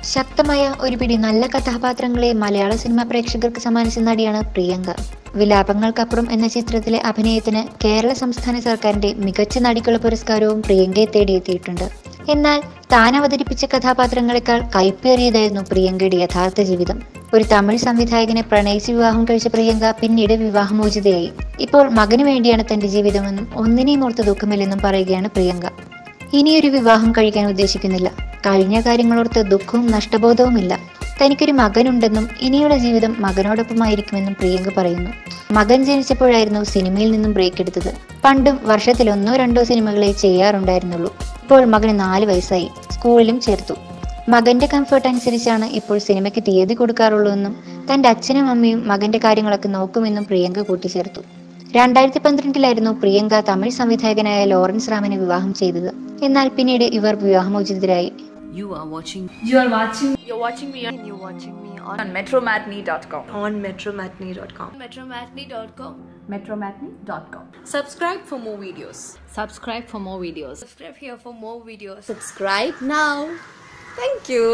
ശക്തമായ ഒരു പിടി നല്ല കഥാപാത്രങ്ങളെ മലയാള സിനിമാ പ്രേക്ഷകർക്ക് സമ്മാനിച്ച നടിയാണ് പ്രിയങ്ക. വിലാപങ്ങൾക്കപ്പുറം എന്ന ചിത്രത്തിലെ അഭിനയത്തിന് കേരള സംസ്ഥാന സർക്കാരിന്റെ മികച്ച നടിക്കുള്ള പുരസ്കാരവും പ്രിയങ്കയെ തേടിയെത്തിയിട്ടുണ്ട്. എന്നാൽ താൻ അവതരിപ്പിച്ച കഥാപാത്രങ്ങളെക്കാൾ കൈപ്പേറിയതായിരുന്നു പ്രിയങ്കയുടെ യഥാർത്ഥ ജീവിതം. ഒരു തമിഴ് സംവിധായകനെ പ്രണയിച്ച് വിവാഹം കഴിച്ച പ്രിയങ്ക പിന്നീട് വിവാഹമോചിതയായി. ഇപ്പോൾ മകന് വേണ്ടിയാണ് തന്റെ ജീവിതമെന്നും ഒന്നിനെയും ഓർത്ത് ദുഃഖമില്ലെന്നും പറയുകയാണ് പ്രിയങ്ക. ഇനിയൊരു വിവാഹം കഴിക്കാൻ ഉദ്ദേശിക്കുന്നില്ല. കഴിഞ്ഞ കാര്യങ്ങളോർത്ത് ദുഃഖവും നഷ്ടബോധവുമില്ല. തനിക്കൊരു മകനുണ്ടെന്നും ഇനിയുള്ള ജീവിതം മകനോടൊപ്പമായിരിക്കുമെന്നും പ്രിയങ്ക പറയുന്നു. മകൻ ജനിച്ചപ്പോഴായിരുന്നു സിനിമയിൽ നിന്നും ബ്രേക്ക് എടുത്തത്. പണ്ടും വർഷത്തിൽ 1-2 സിനിമകളെ ചെയ്യാറുണ്ടായിരുന്നുള്ളൂ. ഇപ്പോൾ മകന് 4 വയസ്സായി. സ്കൂളിലും ചേർത്തു. മകന്റെ കംഫർട്ട് അനുസരിച്ചാണ് ഇപ്പോൾ സിനിമയ്ക്ക് തീയതി കൊടുക്കാറുള്ളൂ എന്നും തന്റെ അച്ഛനും അമ്മയും മകന്റെ കാര്യങ്ങളൊക്കെ നോക്കുമെന്നും പ്രിയങ്ക കൂട്ടിച്ചേർത്തു. 2012 പ്രിയങ്ക തമിഴ് സംവിധായകനായ ലോറൻസ് റാമിനെ വിവാഹം ചെയ്തത്. എന്നാൽ പിന്നീട് ഇവർ വിവാഹമോചിതരായി. You're watching me on metromatney.com. metromatney.com. Subscribe for more videos. Subscribe here for more videos. Subscribe now. Thank you.